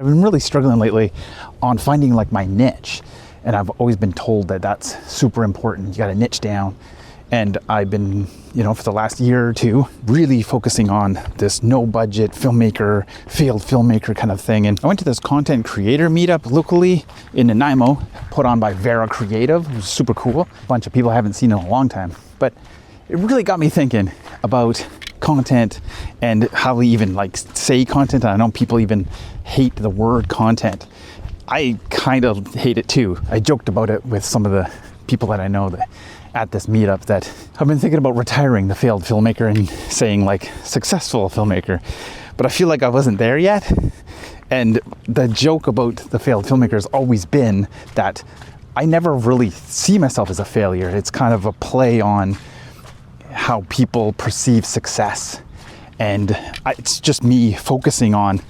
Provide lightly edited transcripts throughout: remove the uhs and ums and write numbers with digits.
I've been really struggling lately on finding like my niche, and I've always been told that that's super important. You got to niche down, and I've been, for the last year or two, really focusing on this no budget filmmaker, failed filmmaker kind of thing. And I went to this content creator meetup locally in Nanaimo, put on by Vera Creative. It was super cool. A bunch of people I haven't seen in a long time, but it really got me thinking about content and how we even say content. And I know people even hate the word content. I kind of hate it too. I joked about it with some of the people that I know that at this meetup that I've been thinking about retiring the failed filmmaker and saying successful filmmaker, but I feel like I wasn't there yet. And the joke about the failed filmmaker has always been that I never really see myself as a failure. It's kind of a play on how people perceive success. And it's just me focusing on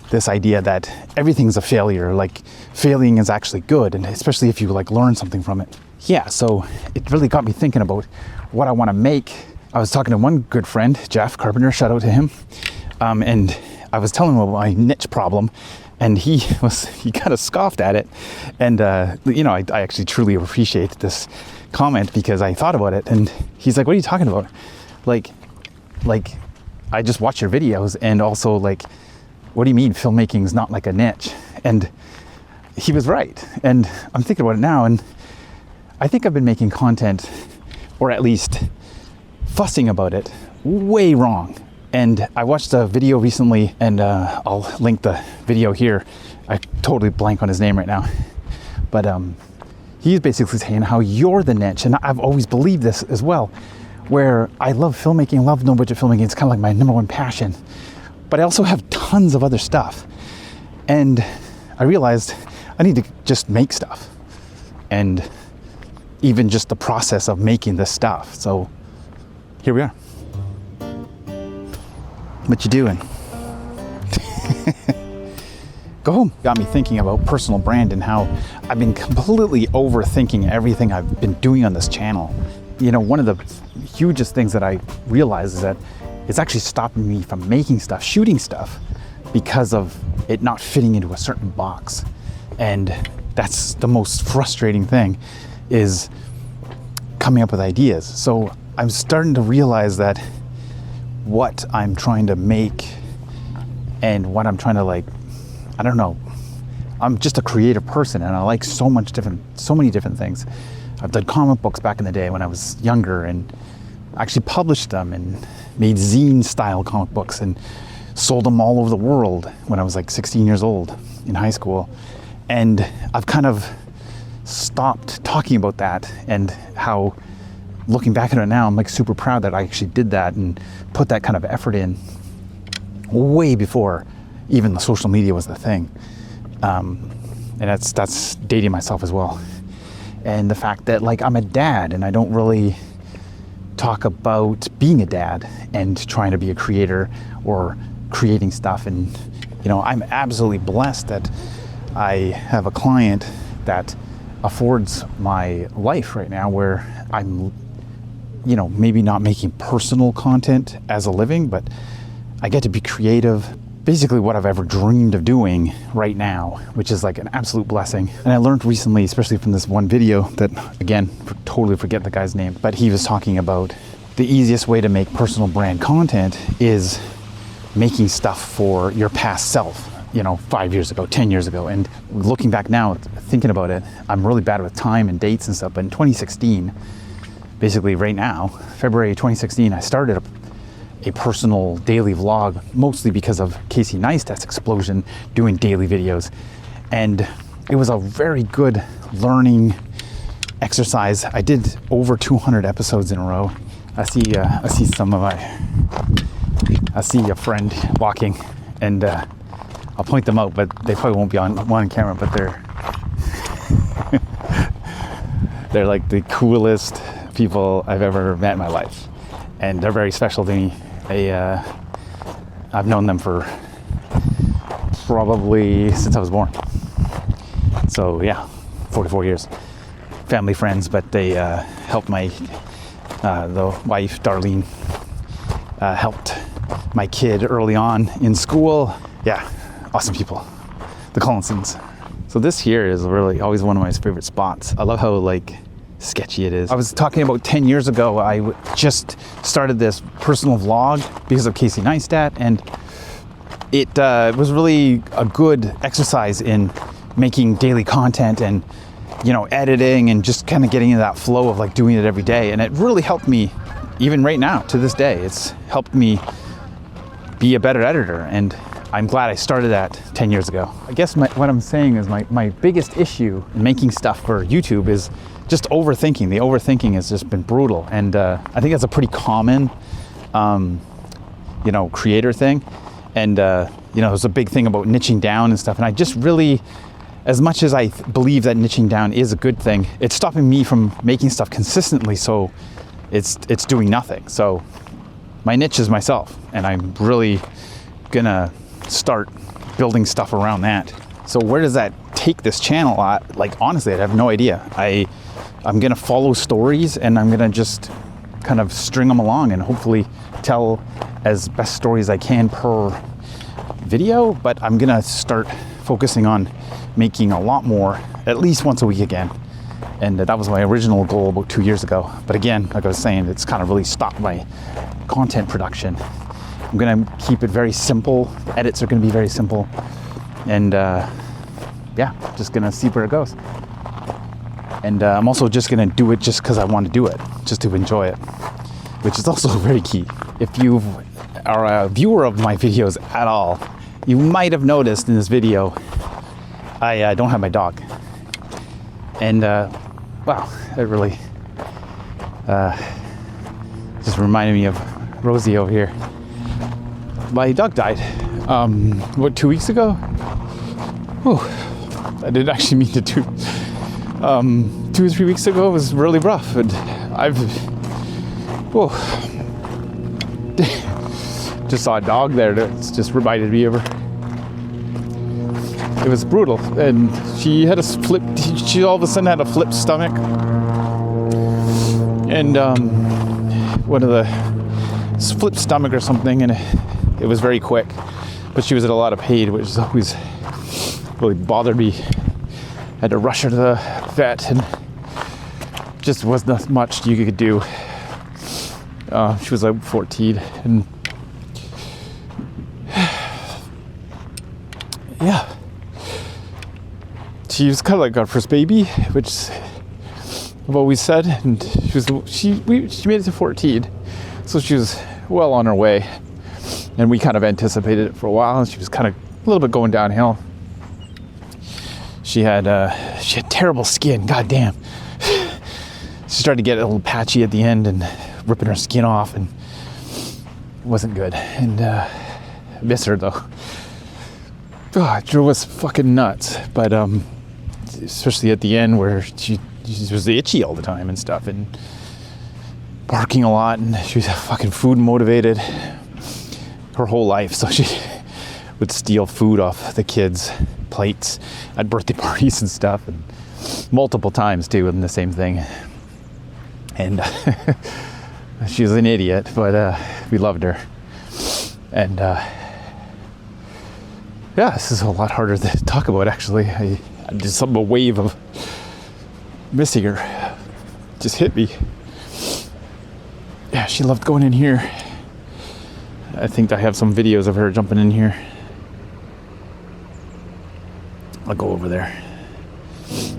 this idea that everything's a failure, failing is actually good, and especially if you learn something from it. Yeah, so it really got me thinking about what I want to make. I was talking to one good friend, Jeff Carpenter, shout out to him, and I was telling him about my niche problem, and he kind of scoffed at it. And I actually truly appreciate this comment because I thought about it, and he's like, what are you talking about? I just watch your videos, and also what do you mean filmmaking is not like a niche? And he was right. And I'm thinking about it now, and I think I've been making content, or at least fussing about it, way wrong. And I watched a video recently, and I'll link the video here. I totally blank on his name right now. But he's basically saying how you're the niche. And I've always believed this as well, where I love filmmaking, love no budget filmmaking. It's kind of like my number one passion. But I also have tons of other stuff. And I realized I need to just make stuff. And even just the process of making this stuff. So here we are. What you doing? Go home. Got me thinking about personal brand and how I've been completely overthinking everything I've been doing on this channel. One of the hugest things that I realized is that it's actually stopping me from making stuff, shooting stuff, because of it not fitting into a certain box. And that's the most frustrating thing, is coming up with ideas. So I'm starting to realize that what I'm trying to make and what I'm trying to I don't know. I'm just a creative person, and I like so many different things. I've done comic books back in the day when I was younger, and actually published them and made zine style comic books and sold them all over the world when I was 16 years old in high school. And I've kind of stopped talking about that, and how, looking back at it now, I'm super proud that I actually did that and put that kind of effort in way before even the social media was the thing. And that's dating myself as well. And the fact that I'm a dad, and I don't really talk about being a dad and trying to be a creator or creating stuff. And I'm absolutely blessed that I have a client that affords my life right now, where I'm maybe not making personal content as a living, but I get to be creative, basically what I've ever dreamed of doing right now, which is an absolute blessing. And I learned recently, especially from this one video that, again, totally forget the guy's name, but he was talking about the easiest way to make personal brand content is making stuff for your past self, 5 years ago, 10 years ago. And looking back now, thinking about it, I'm really bad with time and dates and stuff, but in 2016, basically right now, February 2016, I started a personal daily vlog, mostly because of Casey Neistat's explosion doing daily videos. And it was a very good learning exercise. I did over 200 episodes in a row. I see a friend walking, and I'll point them out, but they probably won't be on camera, but they're the coolest people I've ever met in my life. And they're very special to me. I've known them for probably since I was born. So yeah, 44 years. Family, friends, but they helped the wife, Darlene, helped my kid early on in school. Yeah, awesome people. the Collinsons. So this here is really always one of my favorite spots. I love how like sketchy it is. I was talking about 10 years ago, I just started this personal vlog because of Casey Neistat, and it was really a good exercise in making daily content and, you know, editing and just kind of getting into that flow of like doing it every day. And it really helped me, even right now to this day, it's helped me be a better editor. And I'm glad I started that 10 years ago. I guess what I'm saying is my biggest issue in making stuff for YouTube is just overthinking. The overthinking has just been brutal. And I think that's a pretty common, you know, creator thing. And, you know, there's a big thing about niching down and stuff. And I just really, as much as I believe that niching down is a good thing, it's stopping me from making stuff consistently. So it's doing nothing. So my niche is myself, and I'm really gonna start building stuff around that. So where does that take this channel? Like, honestly, I have no idea. I'm gonna follow stories, and I'm gonna just kind of string them along and hopefully tell as best stories I can per video. But I'm gonna start focusing on making a lot more, at least once a week again. And that was my original goal about 2 years ago. But again, like I was saying, it's kind of really stopped my content production. I'm gonna keep it very simple. The edits are gonna be very simple. And yeah, just gonna see where it goes. And I'm also just gonna do it just because I want to do it, just to enjoy it, which is also very key. If you are a viewer of my videos at all, you might have noticed in this video, I don't have my dog. And wow, it really just reminded me of Rosie over here. My dog died, what, 2 weeks ago? Whew. I didn't actually mean to do. 2 or 3 weeks ago was really rough, and I've just saw a dog there that's just reminded me of her. It was brutal, and she had a flip. She all of a sudden had a flipped stomach, and one of the flipped stomach or something, and it was very quick. But she was in a lot of pain, which is always really bothered me. Had to rush her to the vet, and just wasn't much you could do. She was like 14, and yeah, she was kind of like our first baby, which I've always said. And she made it to 14, so she was well on her way, and we kind of anticipated it for a while. And she was kind of a little bit going downhill. She had terrible skin. God damn. She started to get a little patchy at the end and ripping her skin off, and it wasn't good. And I miss her though. Oh, it drove us fucking nuts. But especially at the end where she was itchy all the time and stuff, and barking a lot, and she was fucking food motivated her whole life. So she would steal food off the kids' plates at birthday parties and stuff, and multiple times too, and the same thing. And she was an idiot, but we loved her. And yeah, this is a lot harder to talk about, actually. I just a wave of missing her just hit me. Yeah, she loved going in here. I think I have some videos of her jumping in here. I'll go over there.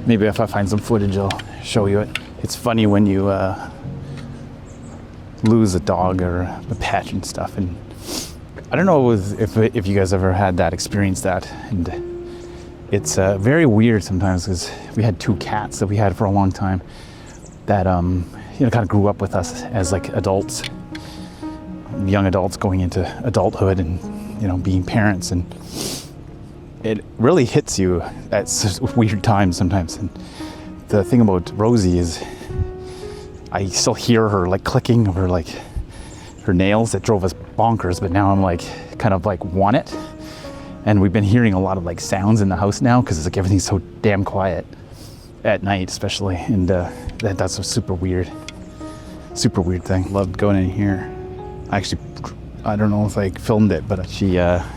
Maybe if I find some footage, I'll show you it. It's funny when you lose a dog or a pet and stuff. And I don't know if you guys ever had that experience that. And it's very weird sometimes, because we had 2 cats that we had for a long time that you know, kind of grew up with us as like adults, young adults going into adulthood, and you know, being parents. And it really hits you at weird times sometimes. And the thing about Rosie is I still hear her like clicking of her nails that drove us bonkers, but now I'm like kind of like want it. And we've been hearing a lot of like sounds in the house now, because it's like everything's so damn quiet at night especially. And that's a super weird thing. Loved going in here. I don't know if I filmed it, but she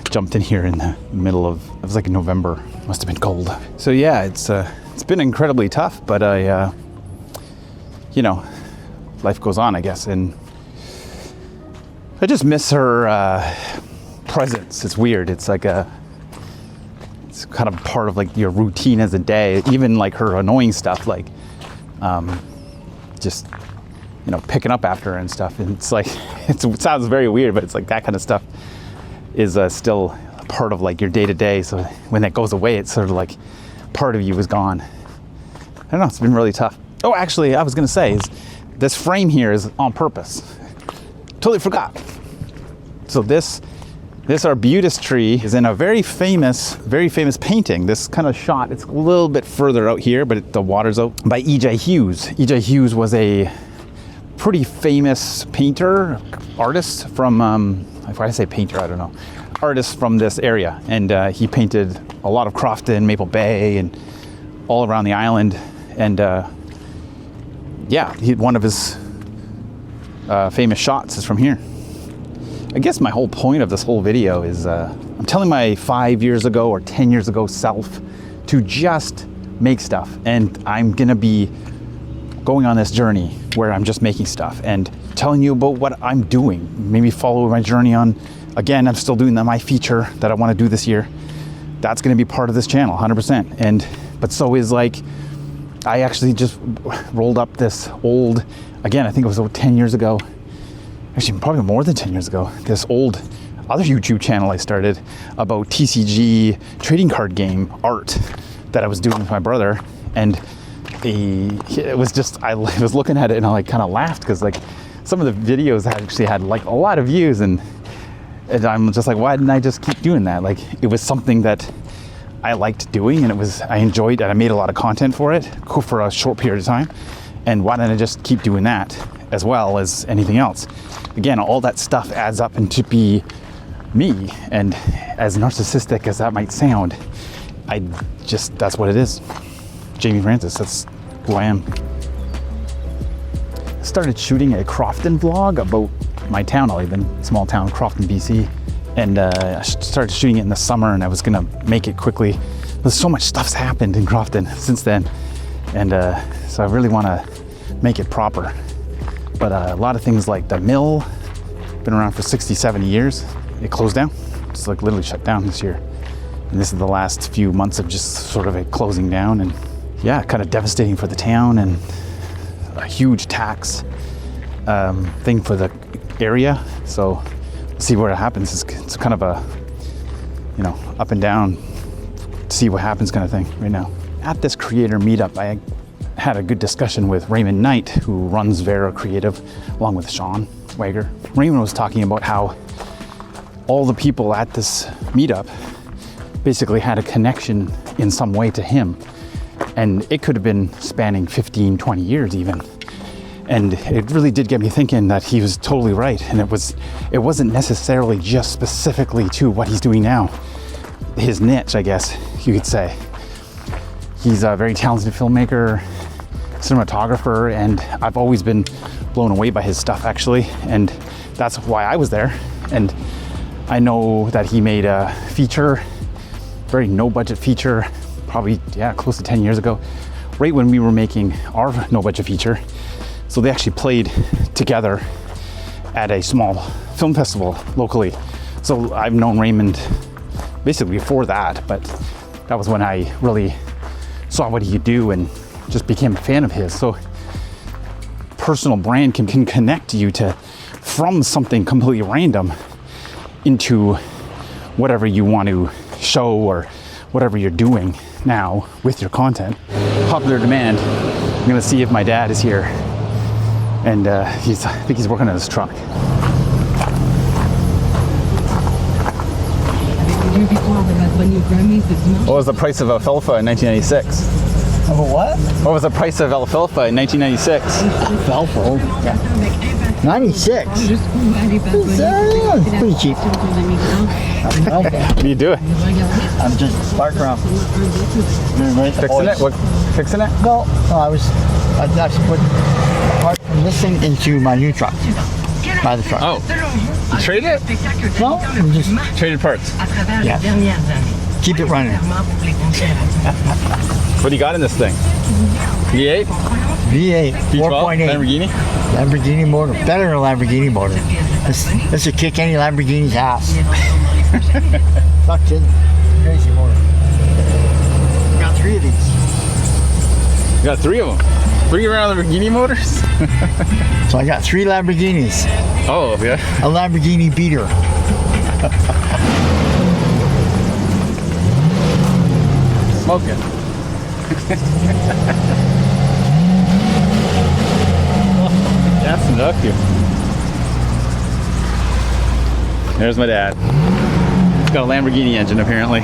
jumped in here in the middle of, it was like in November, must have been cold. So yeah, it's been incredibly tough, but you know, life goes on, I guess. And I just miss her presence. It's weird. It's like it's kind of part of like your routine as a day, even like her annoying stuff, like just, you know, picking up after her and stuff. And it's like, it sounds very weird, but it's like that kind of stuff is still part of like your day to day. So when that goes away, it's sort of like part of you is gone. I don't know, it's been really tough. Oh, actually, I was gonna say, is this frame here is on purpose. Totally forgot. So this arbutus tree is in a very famous painting. This kind of shot, it's a little bit further out here, but the water's out, by E.J. Hughes. E.J. Hughes was a pretty famous painter, artist from, if I say painter, I don't know, artist from this area. And he painted a lot of Crofton, Maple Bay, and all around the island. And yeah, one of his famous shots is from here. I guess my whole point of this whole video is I'm telling my 5 years ago or 10 years ago self to just make stuff. And I'm gonna be going on this journey where I'm just making stuff and telling you about what I'm doing. Maybe follow my journey on, again, I'm still doing my feature that I wanna do this year. That's gonna be part of this channel, 100%. But so is like, I actually just rolled up this old, again, I think it was about 10 years ago, actually probably more than 10 years ago, this old other YouTube channel I started about TCG trading card game art that I was doing with my brother. And it was just, I was looking at it and I like kind of laughed because like some of the videos actually had like a lot of views, and I'm just like, why didn't I just keep doing that? Like it was something that I liked doing, and I enjoyed, and I made a lot of content for it for a short period of time. And why didn't I just keep doing that as well as anything else? Again, all that stuff adds up into be me. And as narcissistic as that might sound, that's what it is. Jamie Francis, that's who I am. I started shooting a Crofton vlog about my town I live in, small town, Crofton, BC. And I started shooting it in the summer, and I was gonna make it quickly. There's so much stuff's happened in Crofton since then. And so I really wanna make it proper. But a lot of things like the mill, been around for 60, 70 years. It closed down, it's like literally shut down this year. And this is the last few months of just sort of it closing down, and yeah, kind of devastating for the town, and a huge tax thing for the area. So see what happens. It's kind of a, you know, up and down, see what happens kind of thing right now. At this creator meetup, I had a good discussion with Raymond Knight, who runs Vera Creative, along with Sean Wager. Raymond was talking about how all the people at this meetup basically had a connection in some way to him. And it could have been spanning 15, 20 years even. And it really did get me thinking that he was totally right. And it wasn't necessarily just specifically to what he's doing now. His niche, I guess you could say. He's a very talented filmmaker, cinematographer, and I've always been blown away by his stuff actually. And that's why I was there. And I know that he made a feature, very no budget feature, probably, yeah, close to 10 years ago, right when we were making our no budget feature. So they actually played together at a small film festival locally. So I've known Raymond basically before that, but that was when I really saw what he could do and just became a fan of his. So personal brand can connect you from something completely random into whatever you want to show or whatever you're doing now with your content. Popular demand. I'm gonna see if my dad is here. And I think he's working on his truck. What was the price of alfalfa in 1996? Of a what? What was the price of alfalfa in 1996? Alfalfa? Yeah. 96? Pretty cheap. What are you doing? I'm just parked around. Fixing it? What? Fixing it? No, I actually put a part from this thing into my new truck. Buy the truck. Oh, you trade it? No, I'm just Traded parts. yeah. Keep it running. What do you got in this thing? V8? V8, V12? 4.8. Lamborghini? Lamborghini motor. Better than a Lamborghini motor. This would kick any Lamborghini's ass. Not kidding. Crazy motor. Got 3 of these. You got 3 of them. 3 around Lamborghini motors? So I got 3 Lamborghinis. Oh, yeah. A Lamborghini beater. Smoking. Gassing it up here. There's my dad. He's got a Lamborghini engine apparently.